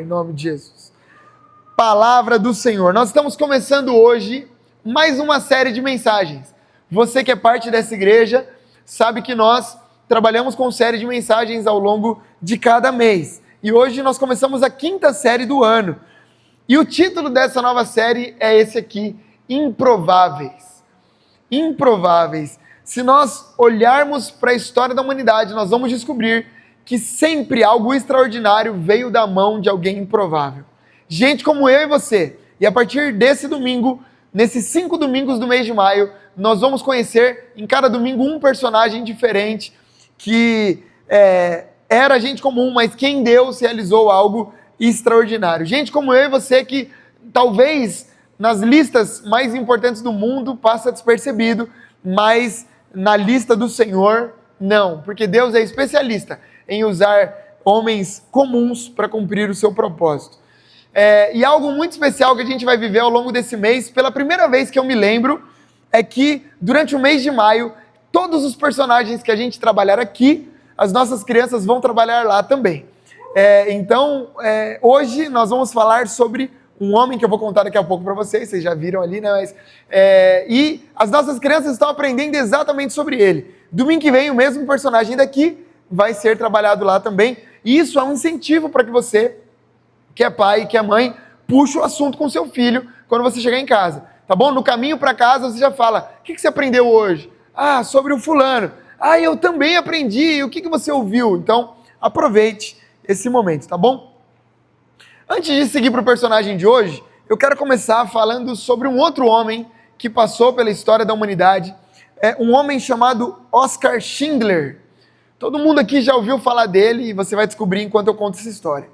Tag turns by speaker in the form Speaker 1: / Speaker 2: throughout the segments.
Speaker 1: Em nome de Jesus. Palavra do Senhor. Nós estamos começando hoje mais uma série de mensagens. Você que é parte dessa igreja sabe que nós trabalhamos com série de mensagens ao longo de cada mês. E hoje nós começamos a 5ª série do ano. E o título dessa nova série é esse aqui, Improváveis. Improváveis. Se nós olharmos para a história da humanidade, nós vamos descobrir que sempre algo extraordinário veio da mão de alguém improvável. Gente como eu e você. E a partir desse domingo, nesses 5 domingos do mês de maio, nós vamos conhecer em cada domingo um personagem diferente que era gente comum, mas que em Deus realizou algo extraordinário. Gente como eu e você que talvez nas listas mais importantes do mundo passa despercebido, mas na lista do Senhor, não. Porque Deus é especialista em usar homens comuns para cumprir o seu propósito. E algo muito especial que a gente vai viver ao longo desse mês, pela primeira vez que eu me lembro, é que durante o mês de maio, todos os personagens que a gente trabalhar aqui, as nossas crianças vão trabalhar lá também. Então, hoje nós vamos falar sobre um homem que eu vou contar daqui a pouco para vocês já viram ali, né? E as nossas crianças estão aprendendo exatamente sobre ele. Domingo que vem, o mesmo personagem daqui vai ser trabalhado lá também. E isso é um incentivo para que você, que é pai, que é mãe, puxe o assunto com seu filho quando você chegar em casa. Tá bom? No caminho para casa você já fala, o que você aprendeu hoje? Ah, sobre o fulano. Ah, eu também aprendi. O que você ouviu? Então, aproveite esse momento, tá bom? Antes de seguir para o personagem de hoje, eu quero começar falando sobre um outro homem que passou pela história da humanidade. Um homem chamado Oskar Schindler. Todo mundo aqui já ouviu falar dele e você vai descobrir enquanto eu conto essa história.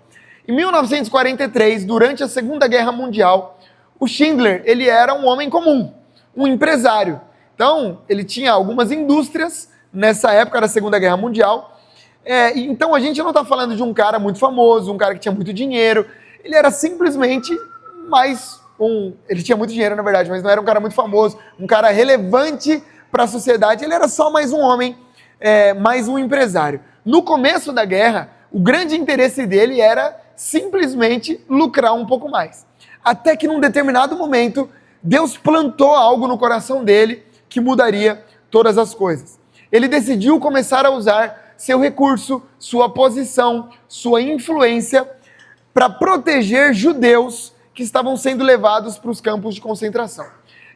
Speaker 1: Em 1943, durante a Segunda Guerra Mundial, o Schindler, ele era um homem comum, um empresário. Então, ele tinha algumas indústrias nessa época da Segunda Guerra Mundial. Então, a gente não está falando de um cara muito famoso, um cara que tinha muito dinheiro. Ele era simplesmente ele tinha muito dinheiro, na verdade, mas não era um cara muito famoso, um cara relevante para a sociedade. Ele era só mais um homem, mais um empresário. No começo da guerra, o grande interesse dele era simplesmente lucrar um pouco mais. Até que num determinado momento, Deus plantou algo no coração dele que mudaria todas as coisas. Ele decidiu começar a usar seu recurso, sua posição, sua influência para proteger judeus que estavam sendo levados para os campos de concentração.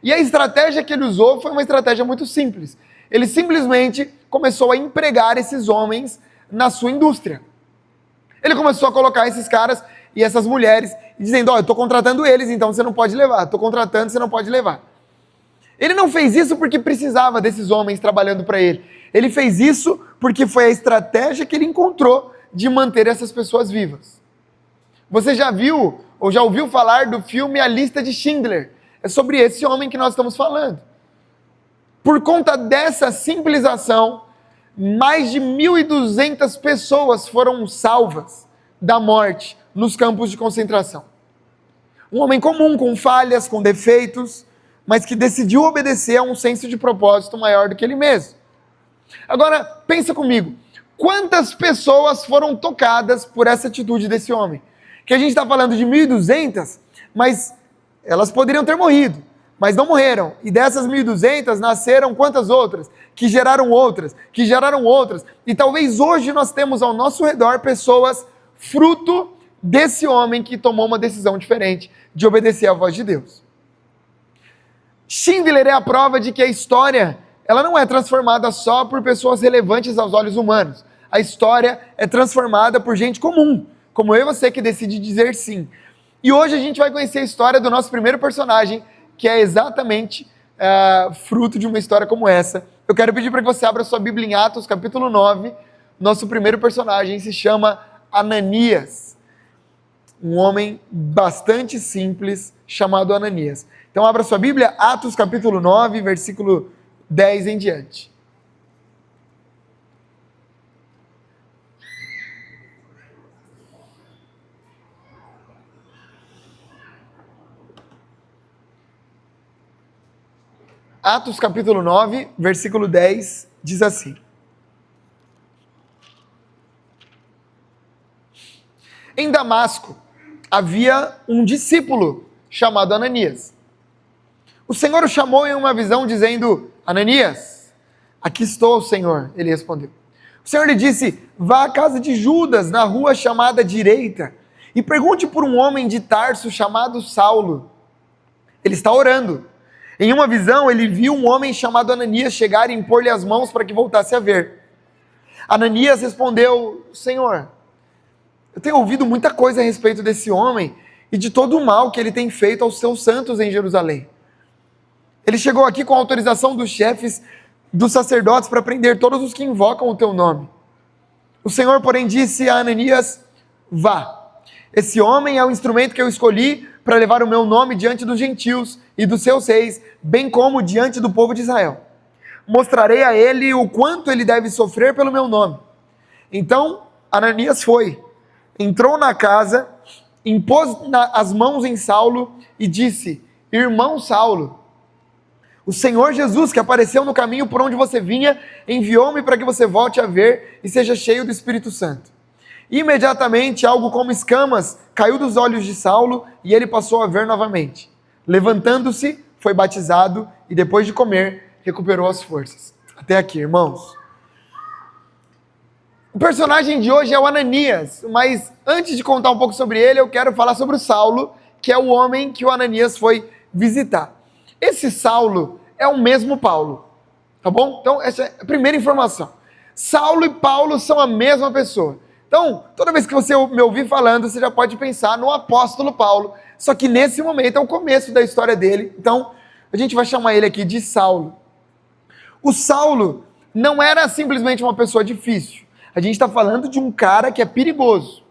Speaker 1: E a estratégia que ele usou foi uma estratégia muito simples. Ele simplesmente começou a empregar esses homens na sua indústria. Ele começou a colocar esses caras e essas mulheres, dizendo, eu estou contratando eles, então você não pode levar. Estou contratando, você não pode levar. Ele não fez isso porque precisava desses homens trabalhando para ele. Ele fez isso porque foi a estratégia que ele encontrou de manter essas pessoas vivas. Você já viu ou já ouviu falar do filme A Lista de Schindler? É sobre esse homem que nós estamos falando. Por conta dessa simples ação, mais de 1.200 pessoas foram salvas da morte nos campos de concentração. Um homem comum, com falhas, com defeitos, mas que decidiu obedecer a um senso de propósito maior do que ele mesmo. Agora, pensa comigo, quantas pessoas foram tocadas por essa atitude desse homem? Que a gente está falando de 1.200, mas elas poderiam ter morrido, mas não morreram. E dessas 1.200 nasceram quantas outras? Que geraram outras, que geraram outras. E talvez hoje nós temos ao nosso redor pessoas fruto desse homem que tomou uma decisão diferente de obedecer à voz de Deus. Schindler é a prova de que a história ela não é transformada só por pessoas relevantes aos olhos humanos. A história é transformada por gente comum, como eu e você que decide dizer sim. E hoje a gente vai conhecer a história do nosso primeiro personagem, que é exatamente fruto de uma história como essa. Eu quero pedir para que você abra sua Bíblia em Atos, capítulo 9. Nosso primeiro personagem se chama Ananias. Um homem bastante simples, chamado Ananias. Então abra sua Bíblia, Atos capítulo 9, versículo 10 em diante. Atos capítulo 9, versículo 10, diz assim: Em Damasco, havia um discípulo chamado Ananias. O Senhor o chamou em uma visão dizendo: Ananias, aqui estou, Senhor. Ele respondeu. O Senhor lhe disse: vá à casa de Judas, na rua chamada Direita, e pergunte por um homem de Tarso chamado Saulo. Ele está orando. Em uma visão, ele viu um homem chamado Ananias chegar e impor-lhe as mãos para que voltasse a ver. Ananias respondeu: Senhor, eu tenho ouvido muita coisa a respeito desse homem e de todo o mal que ele tem feito aos seus santos em Jerusalém. Ele chegou aqui com a autorização dos chefes dos sacerdotes para prender todos os que invocam o teu nome. O Senhor, porém, disse a Ananias: vá. Esse homem é o instrumento que eu escolhi para levar o meu nome diante dos gentios e dos seus reis, bem como diante do povo de Israel. Mostrarei a ele o quanto ele deve sofrer pelo meu nome. Então Ananias foi, entrou na casa, impôs as mãos em Saulo e disse: irmão Saulo, o Senhor Jesus, que apareceu no caminho por onde você vinha, enviou-me para que você volte a ver e seja cheio do Espírito Santo. Imediatamente, algo como escamas caiu dos olhos de Saulo e ele passou a ver novamente. Levantando-se, foi batizado e depois de comer, recuperou as forças. Até aqui, irmãos. O personagem de hoje é o Ananias, mas antes de contar um pouco sobre ele, eu quero falar sobre o Saulo, que é o homem que o Ananias foi visitar. Esse Saulo é o mesmo Paulo, tá bom? Então, essa é a primeira informação. Saulo e Paulo são a mesma pessoa. Então, toda vez que você me ouvir falando, você já pode pensar no apóstolo Paulo, só que nesse momento é o começo da história dele, então a gente vai chamar ele aqui de Saulo. O Saulo não era simplesmente uma pessoa difícil, a gente está falando de um cara que é perigoso.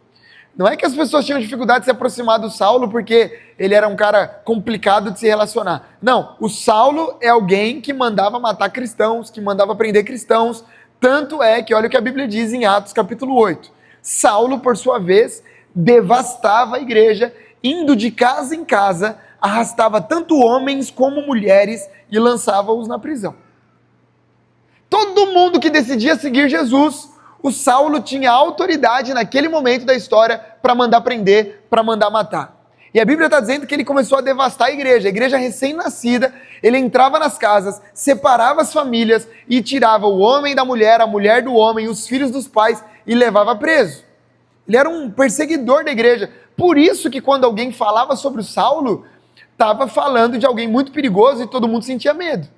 Speaker 1: Não é que as pessoas tinham dificuldade de se aproximar do Saulo porque ele era um cara complicado de se relacionar. Não, o Saulo é alguém que mandava matar cristãos, que mandava prender cristãos, tanto é que olha o que a Bíblia diz em Atos capítulo 8. Saulo, por sua vez, devastava a igreja, indo de casa em casa, arrastava tanto homens como mulheres e lançava-os na prisão. Todo mundo que decidia seguir Jesus, o Saulo tinha autoridade naquele momento da história para mandar prender, para mandar matar. E a Bíblia está dizendo que ele começou a devastar a igreja recém-nascida, ele entrava nas casas, separava as famílias e tirava o homem da mulher, a mulher do homem, os filhos dos pais e levava preso. Ele era um perseguidor da igreja. Por isso que quando alguém falava sobre o Saulo, estava falando de alguém muito perigoso e todo mundo sentia medo.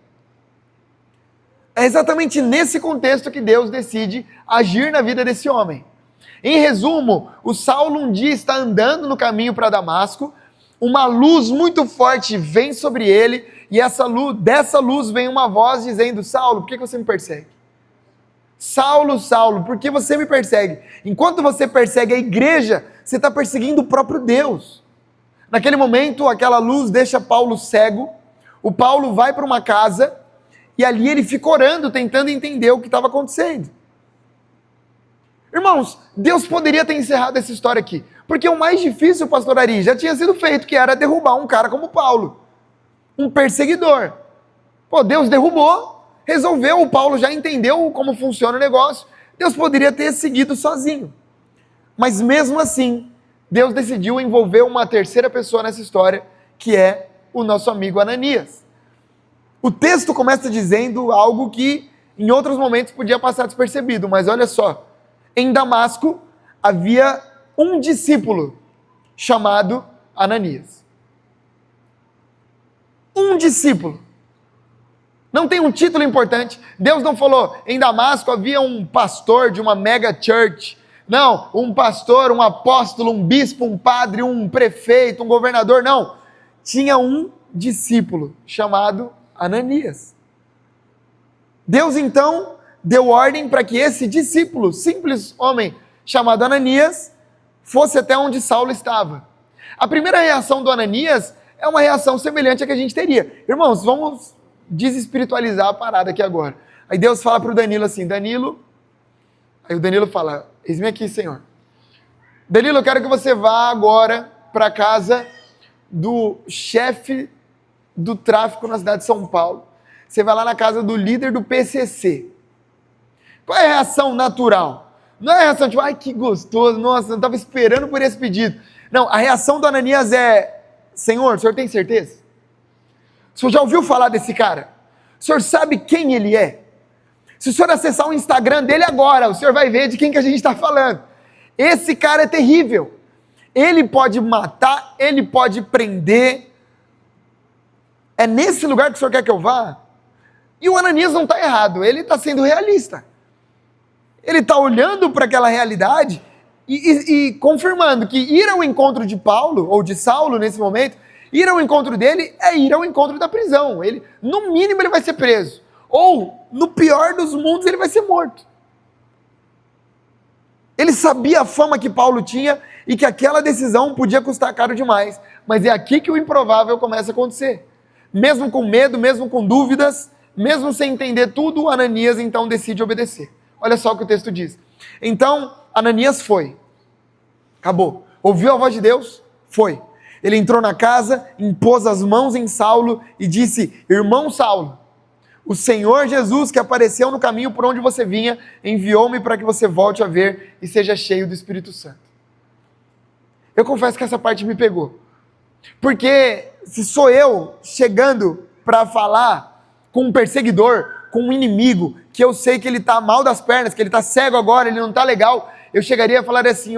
Speaker 1: É exatamente nesse contexto que Deus decide agir na vida desse homem. Em resumo, o Saulo um dia está andando no caminho para Damasco, uma luz muito forte vem sobre ele, e dessa luz vem uma voz dizendo: Saulo, por que você me persegue? Saulo, Saulo, por que você me persegue? Enquanto você persegue a igreja, você está perseguindo o próprio Deus. Naquele momento, aquela luz deixa Paulo cego, o Paulo vai para uma casa, e ali ele fica orando, tentando entender o que estava acontecendo. Irmãos, Deus poderia ter encerrado essa história aqui, porque o mais difícil, pastor Ari, já tinha sido feito, que era derrubar um cara como Paulo, um perseguidor. Pô, Deus derrubou, resolveu, o Paulo já entendeu como funciona o negócio, Deus poderia ter seguido sozinho. Mas mesmo assim, Deus decidiu envolver uma terceira pessoa nessa história, que é o nosso amigo Ananias. O texto começa dizendo algo que em outros momentos podia passar despercebido, mas olha só. Em Damasco havia um discípulo chamado Ananias. Um discípulo. Não tem um título importante. Deus não falou, em Damasco havia um pastor de uma mega church. Não, um pastor, um apóstolo, um bispo, um padre, um prefeito, um governador. Não. Tinha um discípulo chamado Ananias. Deus então deu ordem para que esse discípulo, simples homem chamado Ananias, fosse até onde Saulo estava. A primeira reação do Ananias é uma reação semelhante à que a gente teria. Irmãos, vamos desespiritualizar a parada aqui agora. Aí Deus fala para o Danilo assim: Danilo, aí o Danilo fala: eis-me aqui, Senhor. Danilo, eu quero que você vá agora para a casa do chefe do tráfico na cidade de São Paulo. Você vai lá na casa do líder do PCC. Qual é a reação natural? Não é a reação tipo, ai que gostoso, nossa, eu não estava esperando por esse pedido. Não, a reação do Ananias é: Senhor, o senhor tem certeza? O senhor já ouviu falar desse cara? O senhor sabe quem ele é? Se o senhor acessar o Instagram dele agora, o senhor vai ver de quem que a gente está falando. Esse cara é terrível. Ele pode matar, ele pode prender. É nesse lugar que o senhor quer que eu vá? E o Ananias não está errado, ele está sendo realista. Ele está olhando para aquela realidade e confirmando que ir ao encontro de Paulo, ou de Saulo nesse momento, ir ao encontro dele é ir ao encontro da prisão. Ele, no mínimo, ele vai ser preso. Ou, no pior dos mundos, ele vai ser morto. Ele sabia a fama que Paulo tinha e que aquela decisão podia custar caro demais. Mas é aqui que o improvável começa a acontecer. Mesmo com medo, mesmo com dúvidas, mesmo sem entender tudo, Ananias então decide obedecer. Olha só o que o texto diz. Então, Ananias foi. Acabou. Ouviu a voz de Deus? Foi. Ele entrou na casa, impôs as mãos em Saulo e disse: Irmão Saulo, o Senhor Jesus que apareceu no caminho por onde você vinha, enviou-me para que você volte a ver e seja cheio do Espírito Santo. Eu confesso que essa parte me pegou. Porque se sou eu chegando para falar com um perseguidor, com um inimigo, que eu sei que ele está mal das pernas, que ele está cego agora, ele não está legal, eu chegaria a falar assim: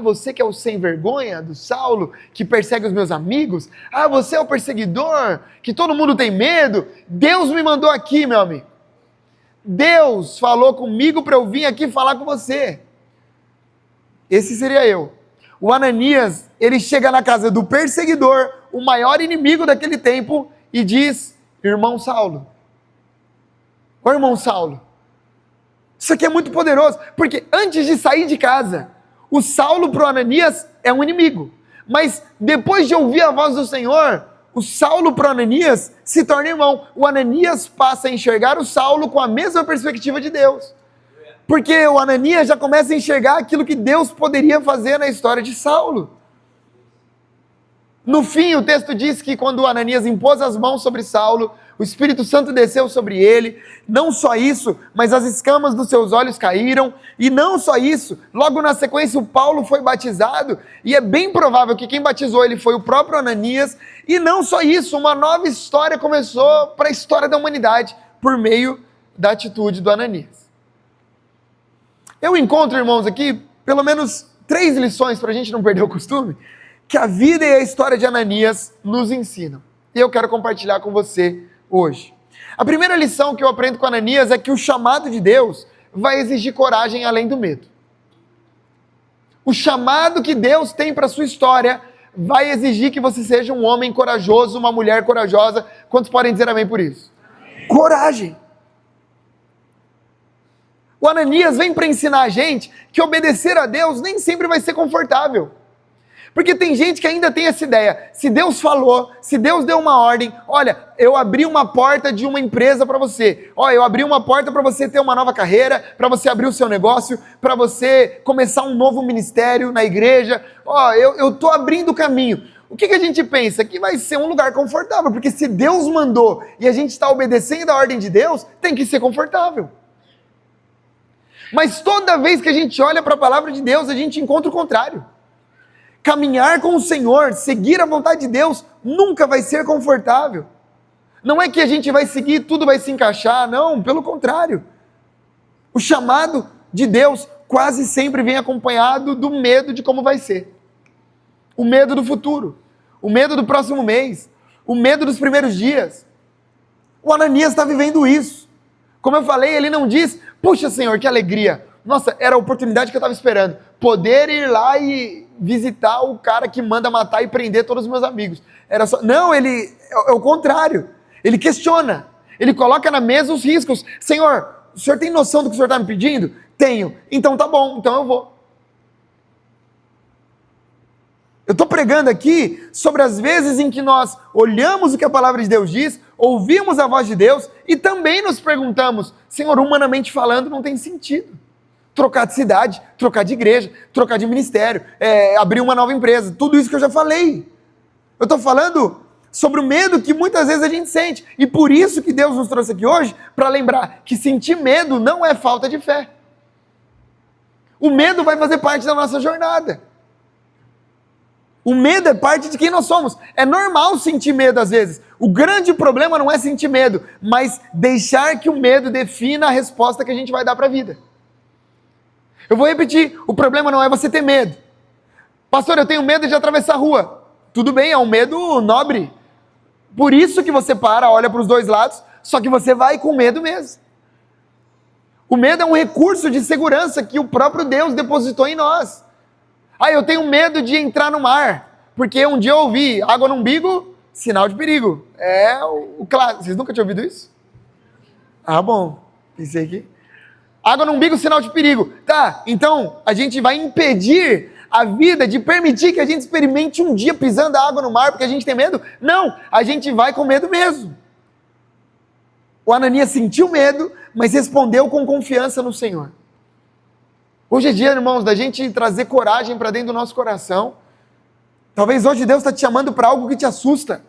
Speaker 1: você que é o sem vergonha do Saulo, que persegue os meus amigos, você é o perseguidor, que todo mundo tem medo, Deus me mandou aqui, meu amigo, Deus falou comigo para eu vir aqui falar com você. Esse seria eu. O Ananias, ele chega na casa do perseguidor, o maior inimigo daquele tempo, e diz: Irmão Saulo, ô irmão Saulo, isso aqui é muito poderoso, porque antes de sair de casa, o Saulo para o Ananias é um inimigo, mas depois de ouvir a voz do Senhor, o Saulo para o Ananias se torna irmão. O Ananias passa a enxergar o Saulo com a mesma perspectiva de Deus, porque o Ananias já começa a enxergar aquilo que Deus poderia fazer na história de Saulo. No fim, o texto diz que quando Ananias impôs as mãos sobre Saulo, o Espírito Santo desceu sobre ele. Não só isso, mas as escamas dos seus olhos caíram. E não só isso, logo na sequência o Paulo foi batizado. E é bem provável que quem batizou ele foi o próprio Ananias. E não só isso, uma nova história começou para a história da humanidade por meio da atitude do Ananias. Eu encontro, irmãos, aqui pelo menos 3 lições para a gente não perder o costume, que a vida e a história de Ananias nos ensinam. E eu quero compartilhar com você hoje. A primeira lição que eu aprendo com Ananias é que o chamado de Deus vai exigir coragem além do medo. O chamado que Deus tem para a sua história vai exigir que você seja um homem corajoso, uma mulher corajosa. Quantos podem dizer amém por isso? Amém. Coragem. O Ananias vem para ensinar a gente que obedecer a Deus nem sempre vai ser confortável. Porque tem gente que ainda tem essa ideia: se Deus falou, se Deus deu uma ordem, olha, eu abri uma porta de uma empresa para você, eu abri uma porta para você ter uma nova carreira, para você abrir o seu negócio, para você começar um novo ministério na igreja, eu estou abrindo o caminho. O que a gente pensa? Que vai ser um lugar confortável, porque se Deus mandou e a gente está obedecendo a ordem de Deus, tem que ser confortável. Mas toda vez que a gente olha para a palavra de Deus, a gente encontra o contrário. Caminhar com o Senhor, seguir a vontade de Deus, nunca vai ser confortável. Não é que a gente vai seguir e tudo vai se encaixar, não, pelo contrário. O chamado de Deus quase sempre vem acompanhado do medo de como vai ser. O medo do futuro, o medo do próximo mês, o medo dos primeiros dias. O Ananias está vivendo isso. Como eu falei, ele não diz: puxa, Senhor, que alegria. Nossa, era a oportunidade que eu estava esperando. Poder ir lá e visitar o cara que manda matar e prender todos os meus amigos. Não, ele é o contrário. Ele questiona. Ele coloca na mesa os riscos. Senhor, o senhor tem noção do que o senhor está me pedindo? Tenho. Então tá bom, então eu vou. Eu estou pregando aqui sobre as vezes em que nós olhamos o que a palavra de Deus diz, ouvimos a voz de Deus e também nos perguntamos: Senhor, humanamente falando, não tem sentido. Trocar de cidade, trocar de igreja, trocar de ministério, abrir uma nova empresa, tudo isso que eu já falei. Eu estou falando sobre o medo que muitas vezes a gente sente, e por isso que Deus nos trouxe aqui hoje, para lembrar que sentir medo não é falta de fé. O medo vai fazer parte da nossa jornada. O medo é parte de quem nós somos. É normal sentir medo às vezes. O grande problema não é sentir medo, mas deixar que o medo defina a resposta que a gente vai dar para a vida. Eu vou repetir, o problema não é você ter medo. Pastor, eu tenho medo de atravessar a rua. Tudo bem, é um medo nobre. Por isso que você para, olha para os dois lados, só que você vai com medo mesmo. O medo é um recurso de segurança que o próprio Deus depositou em nós. Ah, eu tenho medo de entrar no mar, porque um dia eu ouvi água no umbigo, sinal de perigo. É o clássico. Vocês nunca tinham ouvido isso? Ah, bom. Pensei que... Água no umbigo, sinal de perigo. Tá, então a gente vai impedir a vida de permitir que a gente experimente um dia pisando a água no mar porque a gente tem medo? Não, a gente vai com medo mesmo. O Ananias sentiu medo, mas respondeu com confiança no Senhor. Hoje é dia, irmãos, da gente trazer coragem para dentro do nosso coração. Talvez hoje Deus está te chamando para algo que te assusta.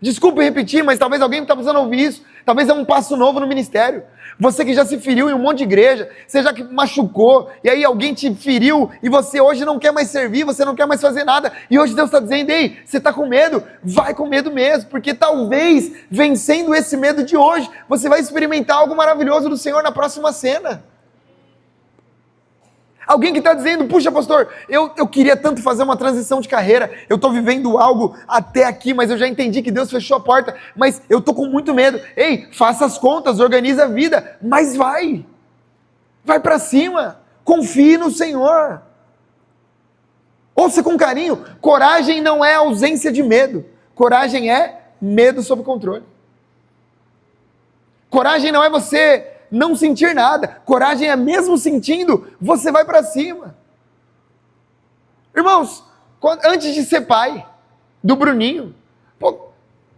Speaker 1: Desculpe repetir, mas talvez alguém está precisando ouvir isso. Talvez é um passo novo no ministério. Você que já se feriu em um monte de igreja, você já que machucou, e aí alguém te feriu, e você hoje não quer mais servir, você não quer mais fazer nada, e hoje Deus está dizendo, ei, você está com medo? Vai com medo mesmo, porque talvez, vencendo esse medo de hoje, você vai experimentar algo maravilhoso do Senhor na próxima cena. Alguém que está dizendo, puxa pastor, eu queria tanto fazer uma transição de carreira, eu estou vivendo algo até aqui, mas eu já entendi que Deus fechou a porta, mas eu estou com muito medo. Ei, faça as contas, organiza a vida, mas vai para cima, confie no Senhor. Ouça com carinho, coragem não é ausência de medo, coragem é medo sob controle. Coragem não é você não sentir nada. Coragem é mesmo sentindo, você vai para cima. Irmãos, antes de ser pai do Bruninho,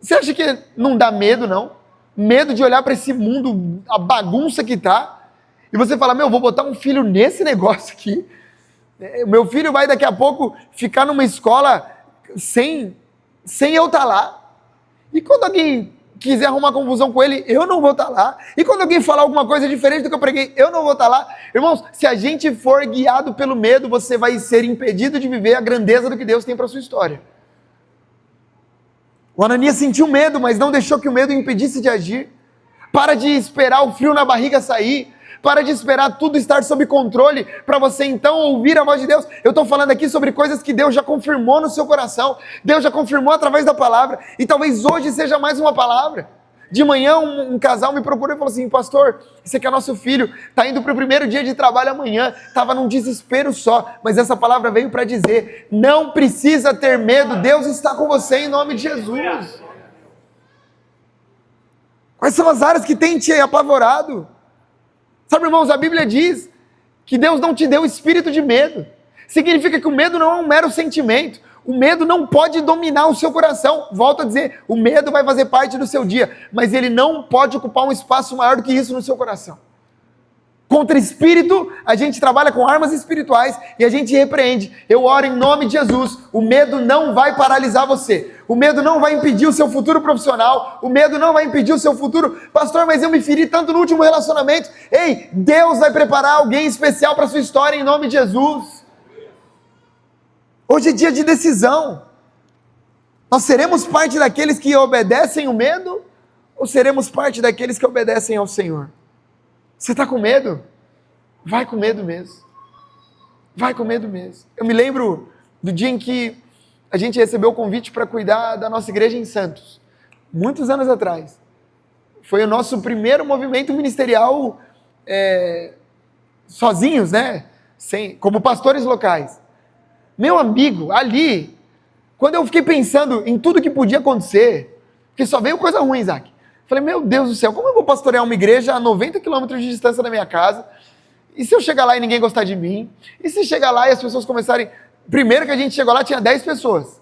Speaker 1: você acha que não dá medo, não? Medo de olhar para esse mundo, a bagunça que tá, e você fala, vou botar um filho nesse negócio aqui. Meu filho vai daqui a pouco ficar numa escola sem eu estar lá. E quando alguém quiser arrumar confusão com ele, eu não vou estar lá. E quando alguém falar alguma coisa diferente do que eu preguei, eu não vou estar lá. Irmãos, se a gente for guiado pelo medo, você vai ser impedido de viver a grandeza do que Deus tem para a sua história. O Ananias sentiu medo, mas não deixou que o medo o impedisse de agir. Para de esperar o frio na barriga sair. Para de esperar tudo estar sob controle para você então ouvir a voz de Deus. Eu estou falando aqui sobre coisas que Deus já confirmou no seu coração. Deus já confirmou através da palavra. E talvez hoje seja mais uma palavra. De manhã um casal me procurou e falou assim, pastor, esse aqui é nosso filho, está indo para o primeiro dia de trabalho amanhã, estava num desespero só, mas essa palavra veio para dizer, não precisa ter medo, Deus está com você em nome de Jesus. Quais são as áreas que têm te apavorado? Sabe, irmãos, a Bíblia diz que Deus não te deu espírito de medo. Significa que o medo não é um mero sentimento. O medo não pode dominar o seu coração. Volto a dizer, o medo vai fazer parte do seu dia, mas ele não pode ocupar um espaço maior do que isso no seu coração. Contra espírito, a gente trabalha com armas espirituais e a gente repreende. Eu oro em nome de Jesus. O medo não vai paralisar você. O medo não vai impedir o seu futuro profissional. O medo não vai impedir o seu futuro. Pastor, mas eu me feri tanto no último relacionamento. Ei, Deus vai preparar alguém especial para a sua história em nome de Jesus. Hoje é dia de decisão. Nós seremos parte daqueles que obedecem o medo ou seremos parte daqueles que obedecem ao Senhor? Você está com medo? Vai com medo mesmo. Vai com medo mesmo. Eu me lembro do dia em que a gente recebeu o convite para cuidar da nossa igreja em Santos. Muitos anos atrás. Foi o nosso primeiro movimento ministerial sozinhos, né? Como pastores locais. Meu amigo, ali, quando eu fiquei pensando em tudo que podia acontecer, porque só veio coisa ruim, Isaac. Falei, meu Deus do céu, como eu vou pastorear uma igreja a 90 quilômetros de distância da minha casa? E se eu chegar lá e ninguém gostar de mim? E se chegar lá e as pessoas começarem... Primeiro que a gente chegou lá, tinha 10 pessoas.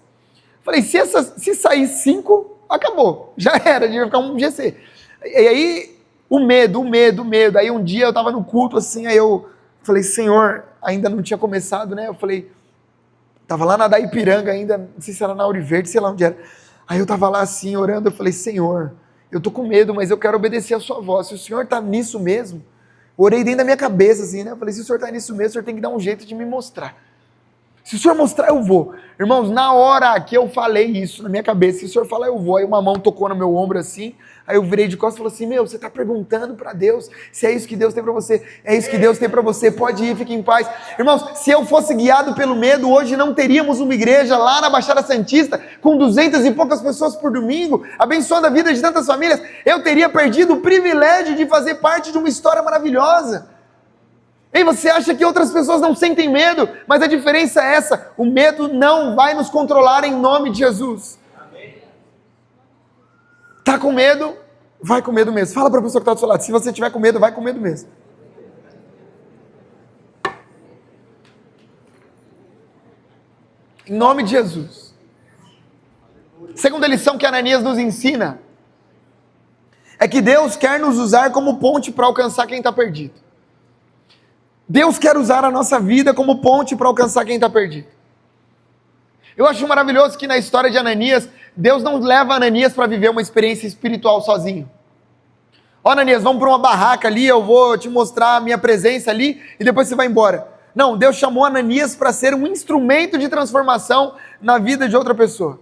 Speaker 1: Falei, se sair 5, acabou. Já era, devia ficar um GC. E aí, o medo. Aí um dia eu estava no culto assim, aí eu falei, Senhor, ainda não tinha começado, né? Eu falei, estava lá na Daipiranga ainda, não sei se era na Ouro Verde, sei lá onde era. Aí eu estava lá assim, orando, eu falei, Senhor... Eu estou com medo, mas eu quero obedecer a sua voz. Se o Senhor está nisso mesmo, orei dentro da minha cabeça, assim, né? Eu falei, se o Senhor está nisso mesmo, o Senhor tem que dar um jeito de me mostrar. Se o senhor mostrar, eu vou. Irmãos, na hora que eu falei isso na minha cabeça, se o senhor falar, eu vou. Aí uma mão tocou no meu ombro assim, aí eu virei de costas e falei assim, você está perguntando para Deus se é isso que Deus tem para você. É isso que Deus tem para você, pode ir, fique em paz. Irmãos, se eu fosse guiado pelo medo, hoje não teríamos uma igreja lá na Baixada Santista, com 200 e poucas pessoas por domingo, abençoando a vida de tantas famílias. Eu teria perdido o privilégio de fazer parte de uma história maravilhosa. Ei, você acha que outras pessoas não sentem medo? Mas a diferença é essa: o medo não vai nos controlar em nome de Jesus. Tá com medo? Vai com medo mesmo. Fala para a pessoa que está do seu lado: se você tiver com medo, vai com medo mesmo. Em nome de Jesus. Segunda lição que Ananias nos ensina é que Deus quer nos usar como ponte para alcançar quem está perdido. Deus quer usar a nossa vida como ponte para alcançar quem está perdido. Eu acho maravilhoso que na história de Ananias, Deus não leva Ananias para viver uma experiência espiritual sozinho. Ó, Ananias, vamos para uma barraca ali, eu vou te mostrar a minha presença ali e depois você vai embora. Não, Deus chamou Ananias para ser um instrumento de transformação na vida de outra pessoa.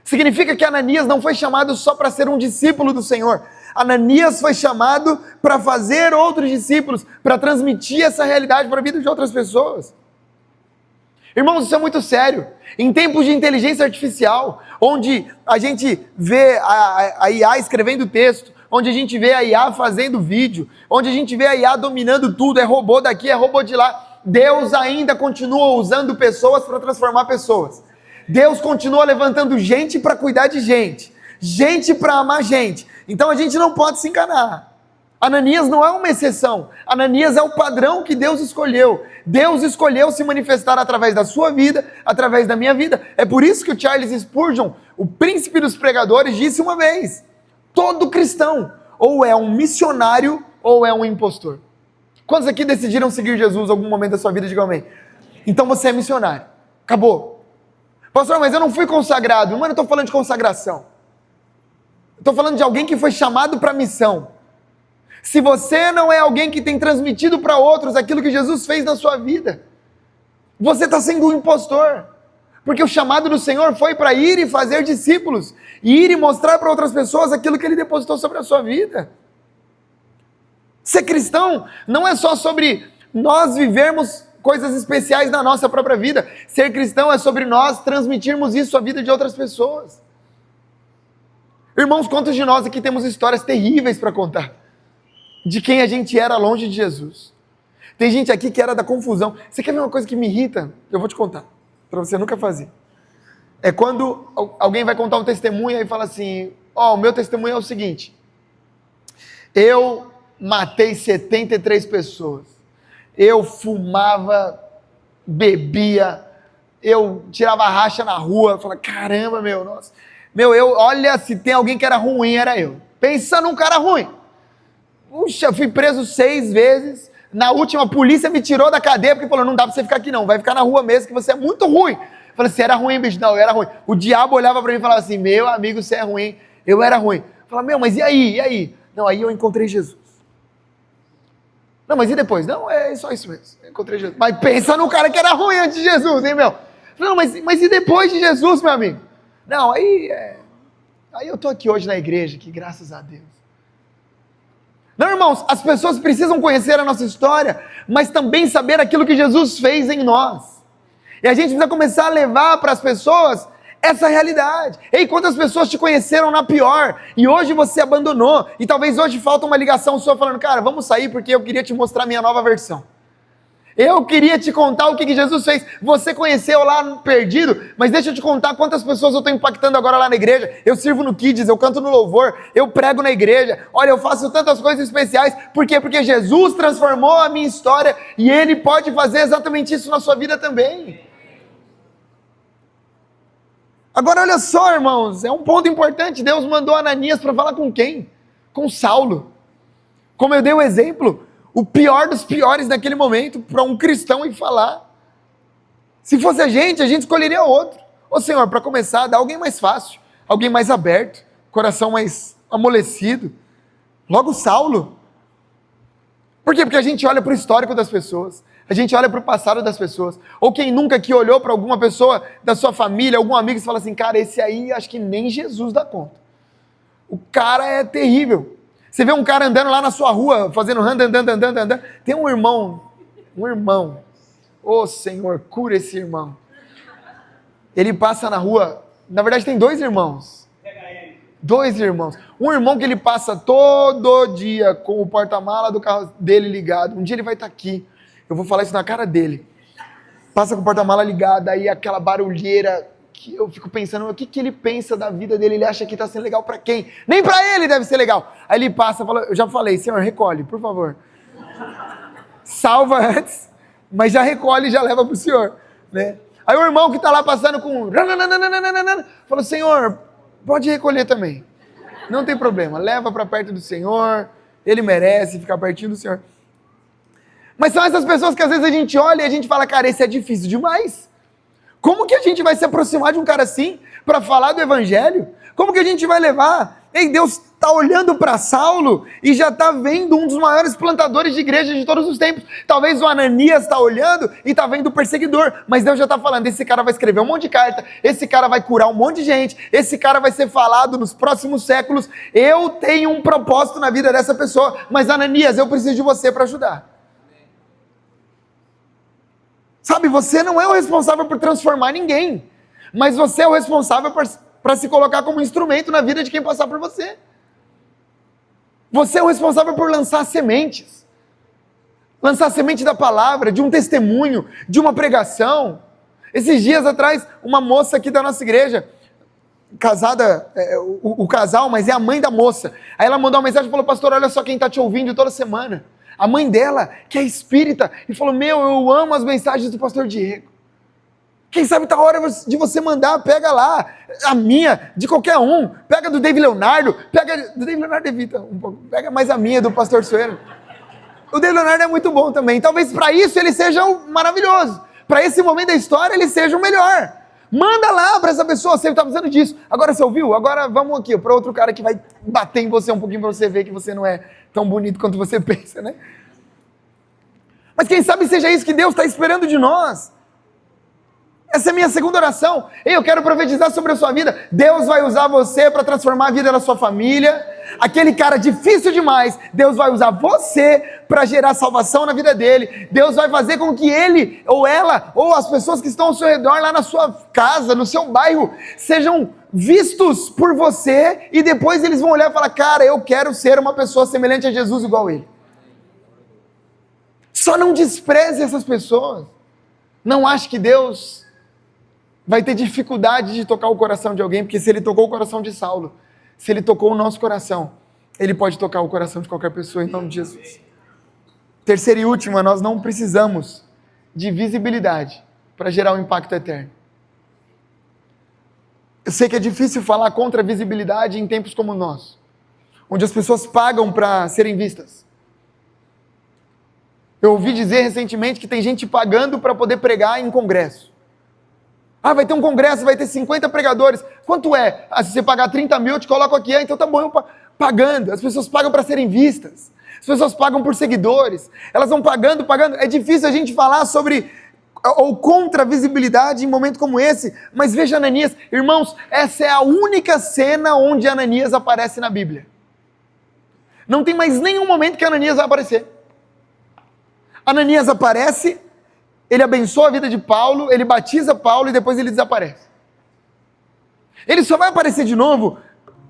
Speaker 1: Significa que Ananias não foi chamado só para ser um discípulo do Senhor. Ananias foi chamado para fazer outros discípulos, para transmitir essa realidade para a vida de outras pessoas. Irmãos, isso é muito sério. Em tempos de inteligência artificial, onde a gente vê a IA escrevendo texto, onde a gente vê a IA fazendo vídeo, onde a gente vê a IA dominando tudo, é robô daqui, é robô de lá, Deus ainda continua usando pessoas para transformar pessoas. Deus continua levantando gente para cuidar de gente, gente para amar gente. Então a gente não pode se enganar. Ananias não é uma exceção. Ananias é o padrão que Deus escolheu. Deus escolheu se manifestar através da sua vida, através da minha vida. É por isso que o Charles Spurgeon, o príncipe dos pregadores, disse uma vez: todo cristão ou é um missionário ou é um impostor. Quantos aqui decidiram seguir Jesus em algum momento da sua vida? Digam amém. Então você é missionário. Acabou. Pastor, mas eu não fui consagrado. Mano, eu estou falando de consagração. Estou falando de alguém que foi chamado para a missão. Se você não é alguém que tem transmitido para outros aquilo que Jesus fez na sua vida, você está sendo um impostor. Porque o chamado do Senhor foi para ir e fazer discípulos, e ir e mostrar para outras pessoas aquilo que Ele depositou sobre a sua vida. Ser cristão não é só sobre nós vivermos coisas especiais na nossa própria vida. Ser cristão é sobre nós transmitirmos isso à vida de outras pessoas. Irmãos, quantos de nós aqui temos histórias terríveis para contar? De quem a gente era longe de Jesus. Tem gente aqui que era da confusão. Você quer ver uma coisa que me irrita? Eu vou te contar, para você nunca fazer. É quando alguém vai contar um testemunho e fala assim: o meu testemunho é o seguinte: eu matei 73 pessoas, eu fumava, bebia, eu tirava racha na rua. Eu falava: caramba, nossa. Olha, se tem alguém que era ruim, era eu. Pensa num cara ruim. Puxa, eu fui preso 6 vezes. Na última, a polícia me tirou da cadeia porque falou: não dá pra você ficar aqui não, vai ficar na rua mesmo que você é muito ruim. Eu falei: você era ruim, bicho? Não, eu era ruim. O diabo olhava pra mim e falava assim: meu amigo, você é ruim. Eu era ruim. Eu falava: mas e aí? E aí? Não, aí eu encontrei Jesus. Não, mas e depois? Não, é só isso mesmo. Eu encontrei Jesus. Mas pensa no cara que era ruim antes de Jesus, hein, meu? Não, mas e depois de Jesus, meu amigo? Não, aí eu tô aqui hoje na igreja, que graças a Deus. Não, irmãos, as pessoas precisam conhecer a nossa história, mas também saber aquilo que Jesus fez em nós. E a gente precisa começar a levar para as pessoas essa realidade. Ei, quantas pessoas te conheceram na pior, e hoje você abandonou, e talvez hoje falta uma ligação sua falando: cara, vamos sair porque eu queria te mostrar a minha nova versão. Eu queria te contar o que Jesus fez. Você conheceu lá no perdido, mas deixa eu te contar quantas pessoas eu estou impactando agora lá na igreja. Eu sirvo no Kids, eu canto no louvor, eu prego na igreja. Olha, eu faço tantas coisas especiais. Por quê? Porque Jesus transformou a minha história e Ele pode fazer exatamente isso na sua vida também. Agora olha só, irmãos, é um ponto importante. Deus mandou Ananias para falar com quem? Com Saulo. Como eu dei o exemplo, o pior dos piores naquele momento, para um cristão ir falar. Se fosse a gente escolheria outro. Ô Senhor, para começar, dá alguém mais fácil, alguém mais aberto, coração mais amolecido. Logo Saulo. Por quê? Porque a gente olha para o histórico das pessoas, A gente olha para o passado das pessoas. Ou quem nunca que olhou para alguma pessoa da sua família, algum amigo, e fala assim, cara, esse aí acho que nem Jesus dá conta. O cara é terrível. Você vê um cara andando lá na sua rua, fazendo andando. Tem um irmão. Ô Senhor, cura esse irmão. Ele passa na rua, na verdade tem dois irmãos. Um irmão que ele passa todo dia com o porta-mala do carro dele ligado. Um dia ele vai estar aqui. Eu vou falar isso na cara dele. Passa com o porta-mala ligado, aí aquela barulheira que eu fico pensando, o que ele pensa da vida dele? Ele acha que está sendo legal para quem? Nem para ele deve ser legal. Aí ele passa, fala, eu já falei, Senhor, recolhe, por favor. Salva antes, mas já recolhe e já leva para o Senhor, né? Aí o irmão que está lá passando com... Fala, Senhor, pode recolher também. Não tem problema, leva para perto do Senhor, ele merece ficar pertinho do Senhor. Mas são essas pessoas que às vezes a gente olha e a gente fala, cara, esse é difícil demais. Como que a gente vai se aproximar de um cara assim para falar do evangelho? Como que a gente vai levar? Ei, Deus está olhando para Saulo e já está vendo um dos maiores plantadores de igreja de todos os tempos. Talvez o Ananias está olhando e está vendo o perseguidor, mas Deus já está falando, esse cara vai escrever um monte de carta, esse cara vai curar um monte de gente, esse cara vai ser falado nos próximos séculos. Eu tenho um propósito na vida dessa pessoa, mas Ananias, eu preciso de você para ajudar. Sabe, você não é o responsável por transformar ninguém, mas você é o responsável para se colocar como instrumento na vida de quem passar por você. Você é o responsável por lançar sementes. Lançar semente da palavra, de um testemunho, de uma pregação. Esses dias atrás, uma moça aqui da nossa igreja, casada, o casal, mas é a mãe da moça. Aí ela mandou uma mensagem e falou, pastor, olha só quem está te ouvindo toda semana. A mãe dela, que é espírita, e falou, eu amo as mensagens do pastor Diego. Quem sabe tá a hora de você mandar, pega lá, a minha, de qualquer um, pega do David Leonardo, pega do David Leonardo evita um pouco, pega mais a minha, do pastor Suero. O David Leonardo é muito bom também, talvez para isso ele seja maravilhoso, para esse momento da história ele seja o melhor. Manda lá para essa pessoa, você está precisando disso. Agora você ouviu? Agora vamos aqui para outro cara que vai bater em você um pouquinho para você ver que você não é tão bonito quanto você pensa, né? Mas quem sabe seja isso que Deus está esperando de nós. Essa é a minha segunda oração. Eu quero profetizar sobre a sua vida. Deus vai usar você para transformar a vida da sua família. Aquele cara difícil demais, Deus vai usar você para gerar salvação na vida dele. Deus vai fazer com que ele, ou ela, ou as pessoas que estão ao seu redor, lá na sua casa, no seu bairro, sejam vistos por você, e depois eles vão olhar e falar, cara, eu quero ser uma pessoa semelhante a Jesus igual a ele. Só não despreze essas pessoas. Não ache que Deus vai ter dificuldade de tocar o coração de alguém, porque se ele tocou o coração de Saulo, se ele tocou o nosso coração, ele pode tocar o coração de qualquer pessoa em nome de Jesus. Terceira e última, nós não precisamos de visibilidade para gerar um impacto eterno. Eu sei que é difícil falar contra a visibilidade em tempos como o nosso, onde as pessoas pagam para serem vistas. Eu ouvi dizer recentemente que tem gente pagando para poder pregar em congresso. Vai ter um congresso, vai ter 50 pregadores. Quanto é? Se você pagar 30 mil, eu te coloco aqui. Então tá bom, eu pagando. As pessoas pagam para serem vistas. As pessoas pagam por seguidores. Elas vão pagando. É difícil a gente falar sobre ou contra a visibilidade em momento como esse. Mas veja Ananias. Irmãos, essa é a única cena onde Ananias aparece na Bíblia. Não tem mais nenhum momento que Ananias vai aparecer. Ananias aparece, ele abençoa a vida de Paulo, ele batiza Paulo e depois ele desaparece. Ele só vai aparecer de novo,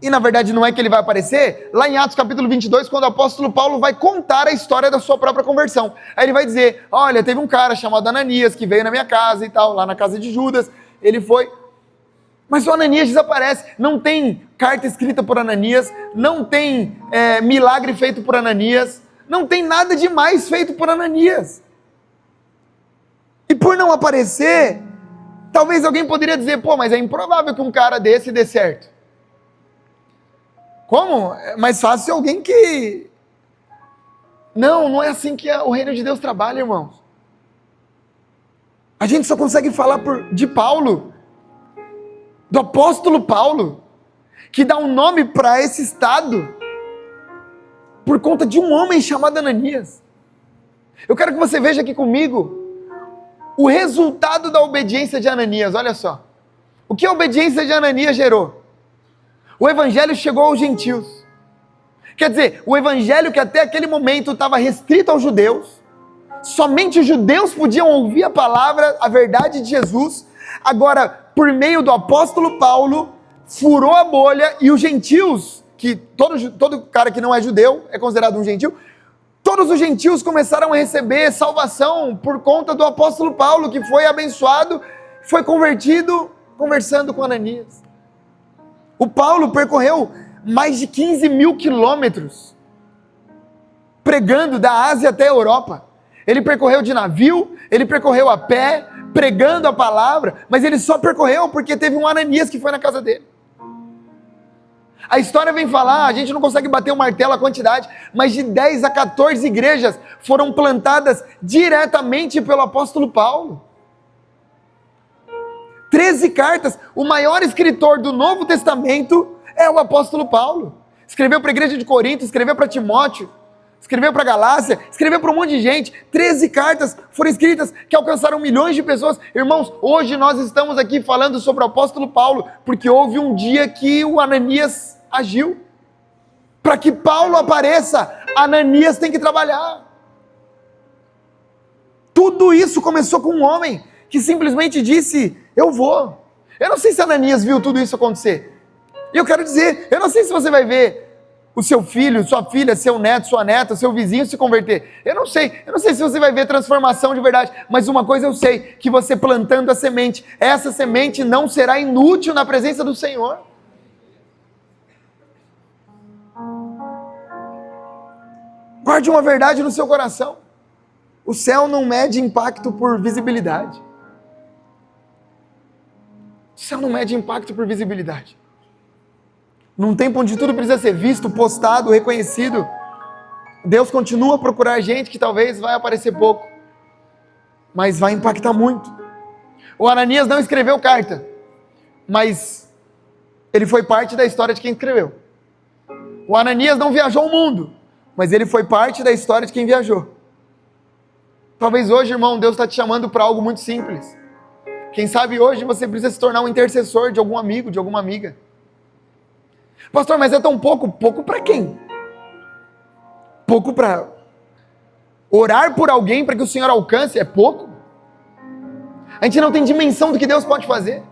Speaker 1: e na verdade não é que ele vai aparecer, lá em Atos capítulo 22, quando o apóstolo Paulo vai contar a história da sua própria conversão. Aí ele vai dizer, olha, teve um cara chamado Ananias que veio na minha casa e tal, lá na casa de Judas, ele foi... Mas o Ananias desaparece, não tem carta escrita por Ananias, não tem milagre feito por Ananias, não tem nada demais feito por Ananias. E por não aparecer, talvez alguém poderia dizer, mas é improvável que um cara desse dê certo. Como? É mais fácil alguém que... Não é assim que o reino de Deus trabalha, irmãos. A gente só consegue falar de Paulo, do apóstolo Paulo, que dá um nome para esse estado, por conta de um homem chamado Ananias. Eu quero que você veja aqui comigo o resultado da obediência de Ananias, olha só. O que a obediência de Ananias gerou? O evangelho chegou aos gentios. Quer dizer, o evangelho que até aquele momento estava restrito aos judeus, somente os judeus podiam ouvir a palavra, a verdade de Jesus, agora, por meio do apóstolo Paulo, furou a bolha e os gentios, que todo cara que não é judeu é considerado um gentil, todos os gentios começaram a receber salvação por conta do apóstolo Paulo, que foi abençoado, foi convertido, conversando com Ananias. O Paulo percorreu mais de 15 mil quilômetros, pregando da Ásia até a Europa. Ele percorreu de navio, ele percorreu a pé, pregando a palavra, mas ele só percorreu porque teve um Ananias que foi na casa dele. A história vem falar, a gente não consegue bater o martelo a quantidade, mas de 10 a 14 igrejas foram plantadas diretamente pelo apóstolo Paulo. 13 cartas, o maior escritor do Novo Testamento é o apóstolo Paulo. Escreveu para a igreja de Corinto, escreveu para Timóteo, escreveu para Galácia, escreveu para um monte de gente. 13 cartas foram escritas que alcançaram milhões de pessoas. Irmãos, hoje nós estamos aqui falando sobre o apóstolo Paulo, porque houve um dia que o Ananias agiu. Para que Paulo apareça, Ananias tem que trabalhar. Tudo isso começou com um homem que simplesmente disse, eu vou. Eu não sei se Ananias viu tudo isso acontecer. E eu quero dizer, eu não sei se você vai ver o seu filho, sua filha, seu neto, sua neta, seu vizinho se converter. Eu não sei se você vai ver transformação de verdade, mas uma coisa eu sei, que você plantando a semente, essa semente não será inútil na presença do Senhor. Guarde uma verdade no seu coração. O céu não mede impacto por visibilidade. O céu não mede impacto por visibilidade. Num tempo onde tudo precisa ser visto, postado, reconhecido, Deus continua a procurar gente que talvez vai aparecer pouco, mas vai impactar muito. O Ananias não escreveu carta, mas ele foi parte da história de quem escreveu. O Ananias não viajou o mundo, mas ele foi parte da história de quem viajou. Talvez hoje, irmão, Deus está te chamando para algo muito simples. Quem sabe hoje você precisa se tornar um intercessor de algum amigo, de alguma amiga. Pastor, mas é tão pouco? Pouco para quem? Pouco para orar por alguém para que o Senhor alcance? É pouco? A gente não tem dimensão do que Deus pode fazer.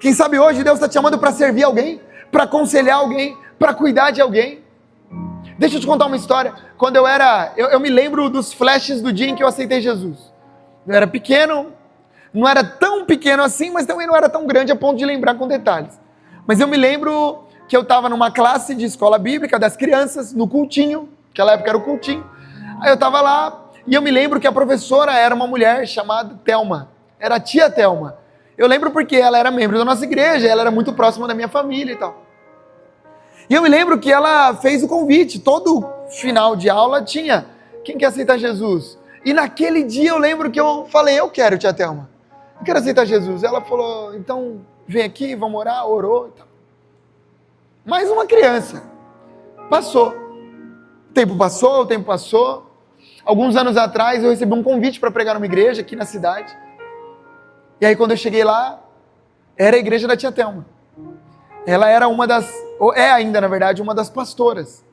Speaker 1: Quem sabe hoje Deus está te chamando para servir alguém, para aconselhar alguém, para cuidar de alguém. Deixa eu te contar uma história. Quando eu me lembro dos flashes do dia em que eu aceitei Jesus. Eu era pequeno, não era tão pequeno assim, mas também não era tão grande a ponto de lembrar com detalhes. Mas eu me lembro que eu estava numa classe de escola bíblica das crianças, no cultinho, naquela época era o cultinho. Aí eu estava lá, e eu me lembro que a professora era uma mulher chamada Thelma, era a tia Thelma. Eu lembro porque ela era membro da nossa igreja, ela era muito próxima da minha família e tal. E eu me lembro que ela fez o convite, todo final de aula tinha, quem quer aceitar Jesus? E naquele dia eu lembro que eu falei, eu quero, tia Thelma, eu quero aceitar Jesus. Ela falou, então vem aqui, vamos orar, orou e tal. Mais uma criança. Passou. O tempo passou. Alguns anos atrás eu recebi um convite para pregar numa igreja aqui na cidade. E aí quando eu cheguei lá, era a igreja da tia Thelma. Ela era ou é ainda na verdade, uma das pastoras.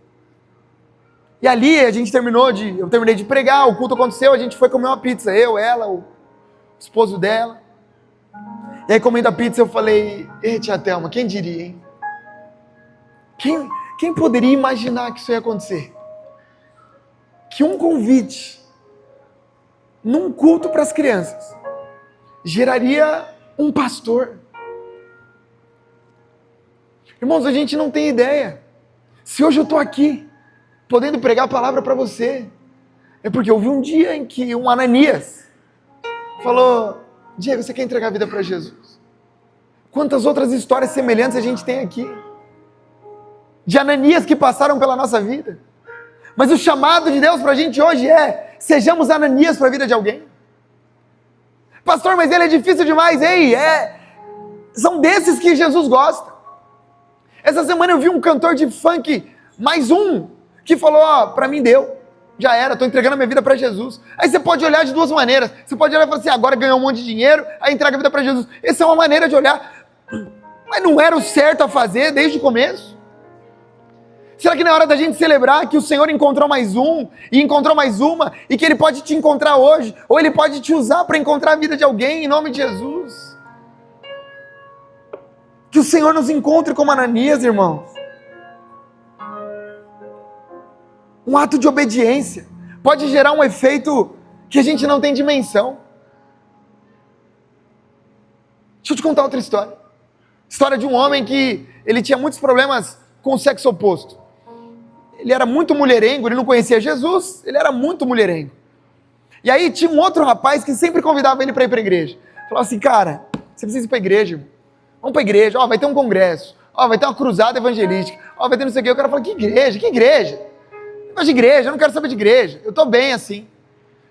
Speaker 1: E ali eu terminei de pregar, o culto aconteceu, a gente foi comer uma pizza. Eu, ela, o esposo dela. E aí comendo a pizza eu falei, tia Thelma, quem diria, hein? Quem poderia imaginar que isso ia acontecer? Que um convite num culto para as crianças geraria um pastor. Irmãos, a gente não tem ideia. Se hoje eu estou aqui, podendo pregar a palavra para você, é porque houve um dia em que um Ananias falou, Diego, você quer entregar a vida para Jesus? Quantas outras histórias semelhantes a gente tem aqui? De Ananias que passaram pela nossa vida. Mas o chamado de Deus para a gente hoje é, sejamos Ananias para a vida de alguém. Pastor, mas ele é difícil demais. São desses que Jesus gosta. Essa semana eu vi um cantor de funk, mais um, que falou, para mim deu. já era, estou entregando a minha vida para Jesus. Aí você pode olhar de duas maneiras. Você pode olhar e falar assim, agora ganhou um monte de dinheiro, aí entrega a vida para Jesus. Essa é uma maneira de olhar. Mas não era o certo a fazer desde o começo? Será que não é hora da gente celebrar que o Senhor encontrou mais um, e encontrou mais uma, e que Ele pode te encontrar hoje, ou Ele pode te usar para encontrar a vida de alguém, em nome de Jesus? Que o Senhor nos encontre como Ananias, irmãos. Um ato de obediência pode gerar um efeito que a gente não tem dimensão. Deixa eu te contar outra história. História de um homem que ele tinha muitos problemas com o sexo oposto. Ele era muito mulherengo, ele não conhecia Jesus, ele era muito mulherengo. E aí tinha um outro rapaz que sempre convidava ele para ir para a igreja. Falava assim, cara, você precisa ir para a igreja, irmão. Vamos para a igreja, vai ter um congresso, vai ter uma cruzada evangelística, vai ter não sei o quê. O cara fala, que igreja? Que igreja? Eu gosto de igreja, eu não quero saber de igreja, eu estou bem assim.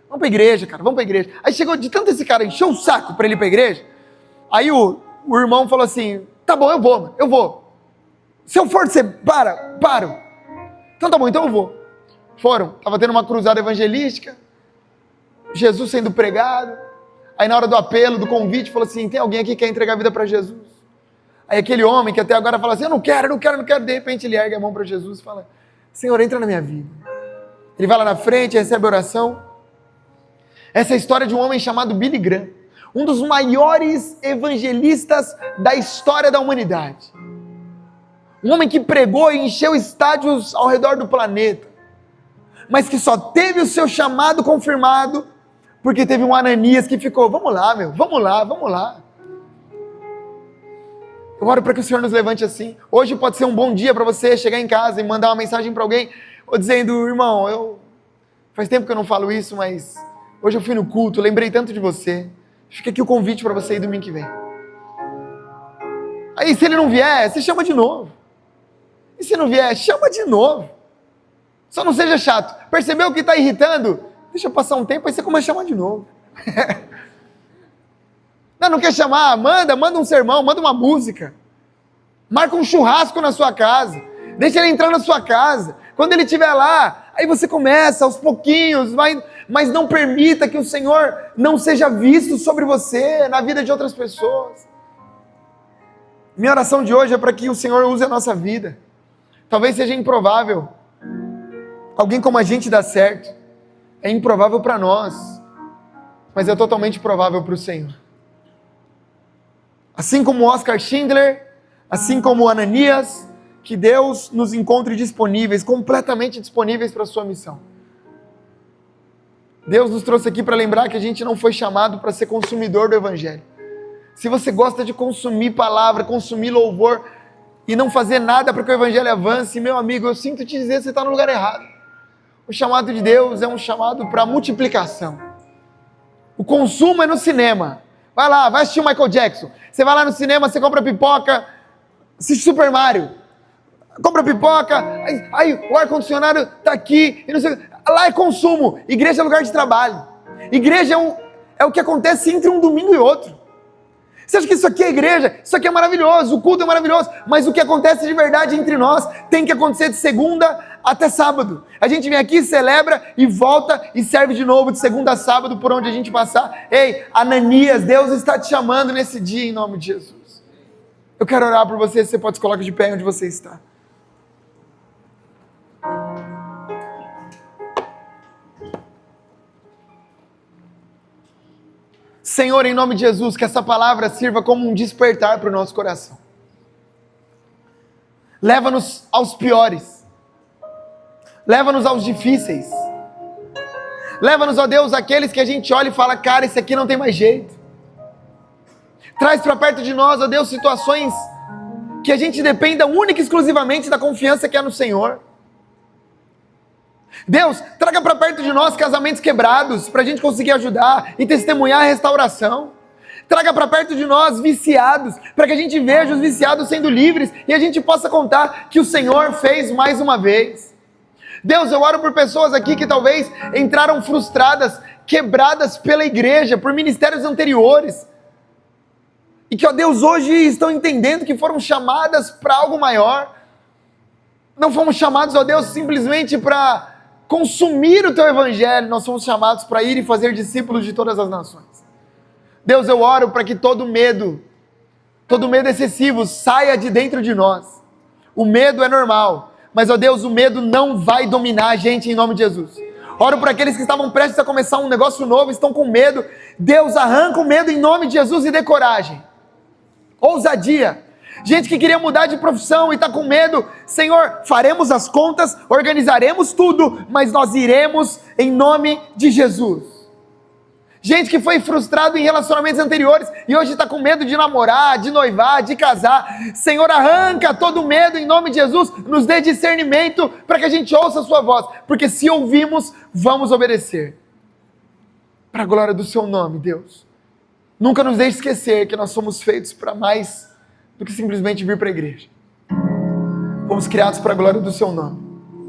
Speaker 1: Vamos para a igreja, cara, vamos para a igreja. Aí chegou, de tanto esse cara encheu o saco para ele ir para a igreja, aí o irmão falou assim, tá bom, eu vou. Se eu for, você paro. Então tá bom, então eu vou. Foram, estava tendo uma cruzada evangelística, Jesus sendo pregado, aí na hora do apelo, do convite, falou assim, tem alguém aqui que quer entregar a vida para Jesus? Aí aquele homem que até agora fala assim, eu não quero, de repente ele ergue a mão para Jesus e fala, Senhor, entra na minha vida. Ele vai lá na frente, recebe a oração. Essa é a história de um homem chamado Billy Graham, um dos maiores evangelistas da história da humanidade. Um homem que pregou e encheu estádios ao redor do planeta, mas que só teve o seu chamado confirmado porque teve um Ananias que ficou, vamos lá. Eu oro para que o Senhor nos levante assim. Hoje pode ser um bom dia para você chegar em casa e mandar uma mensagem para alguém, ou dizendo, irmão, faz tempo que eu não falo isso, mas hoje eu fui no culto, lembrei tanto de você. Fica aqui o convite para você ir domingo que vem. Aí se ele não vier, você chama de novo. E se não vier, chama de novo. Só não seja chato. Percebeu que está irritando? Deixa passar um tempo, aí você começa a chamar de novo. Não quer chamar? Manda um sermão, manda uma música. Marca um churrasco na sua casa. Deixa ele entrar na sua casa. Quando ele estiver lá, aí você começa aos pouquinhos, mas não permita que o Senhor não seja visto sobre você, na vida de outras pessoas. Minha oração de hoje é para que o Senhor use a nossa vida. Talvez seja improvável alguém como a gente dar certo. É improvável para nós, mas é totalmente provável para o Senhor. Assim como Oscar Schindler, assim como Ananias, que Deus nos encontre disponíveis, completamente disponíveis para a sua missão. Deus nos trouxe aqui para lembrar que a gente não foi chamado para ser consumidor do Evangelho. Se você gosta de consumir palavra, consumir louvor e não fazer nada para que o Evangelho avance, meu amigo, eu sinto te dizer, você está no lugar errado. O chamado de Deus é um chamado para multiplicação. O consumo é no cinema. Vai lá, vai assistir o Michael Jackson. Você vai lá no cinema, você compra pipoca, assiste Super Mario. Compra pipoca, aí o ar-condicionado está aqui, e não sei, lá é consumo. Igreja é lugar de trabalho. Igreja é o que acontece entre um domingo e outro. Você acha que isso aqui é igreja? Isso aqui é maravilhoso, o culto é maravilhoso, mas o que acontece de verdade entre nós tem que acontecer de segunda até sábado. A gente vem aqui, celebra e volta e serve de novo de segunda a sábado por onde a gente passar. Ei, Ananias, Deus está te chamando nesse dia em nome de Jesus. Eu quero orar por você pode se colocar de pé onde você está. Senhor, em nome de Jesus, que essa palavra sirva como um despertar para o nosso coração. Leva-nos aos piores. Leva-nos aos difíceis. Leva-nos, ó Deus, àqueles que a gente olha e fala, cara, esse aqui não tem mais jeito. Traz para perto de nós, ó Deus, situações que a gente dependa única e exclusivamente da confiança que há no Senhor. Deus, traga para perto de nós casamentos quebrados, para a gente conseguir ajudar e testemunhar a restauração. Traga para perto de nós viciados, para que a gente veja os viciados sendo livres e a gente possa contar que o Senhor fez mais uma vez. Deus, eu oro por pessoas aqui que talvez entraram frustradas, quebradas pela igreja, por ministérios anteriores. E que, ó Deus, hoje estão entendendo que foram chamadas para algo maior. Não fomos chamados, ó Deus, simplesmente para consumir o teu evangelho, nós somos chamados para ir e fazer discípulos de todas as nações. Deus, eu oro para que todo medo excessivo saia de dentro de nós. O medo é normal, mas, ó Deus, o medo não vai dominar a gente em nome de Jesus. Oro para aqueles que estavam prestes a começar um negócio novo, estão com medo. Deus, arranca o medo em nome de Jesus e dê coragem. Ousadia. Gente que queria mudar de profissão e está com medo. Senhor, faremos as contas, organizaremos tudo, mas nós iremos em nome de Jesus. Gente que foi frustrado em relacionamentos anteriores e hoje está com medo de namorar, de noivar, de casar. Senhor, arranca todo o medo em nome de Jesus, nos dê discernimento para que a gente ouça a sua voz, porque se ouvimos, vamos obedecer. Para a glória do seu nome, Deus. Nunca nos deixe esquecer que nós somos feitos para mais do que simplesmente vir para a igreja. Fomos criados para a glória do seu nome.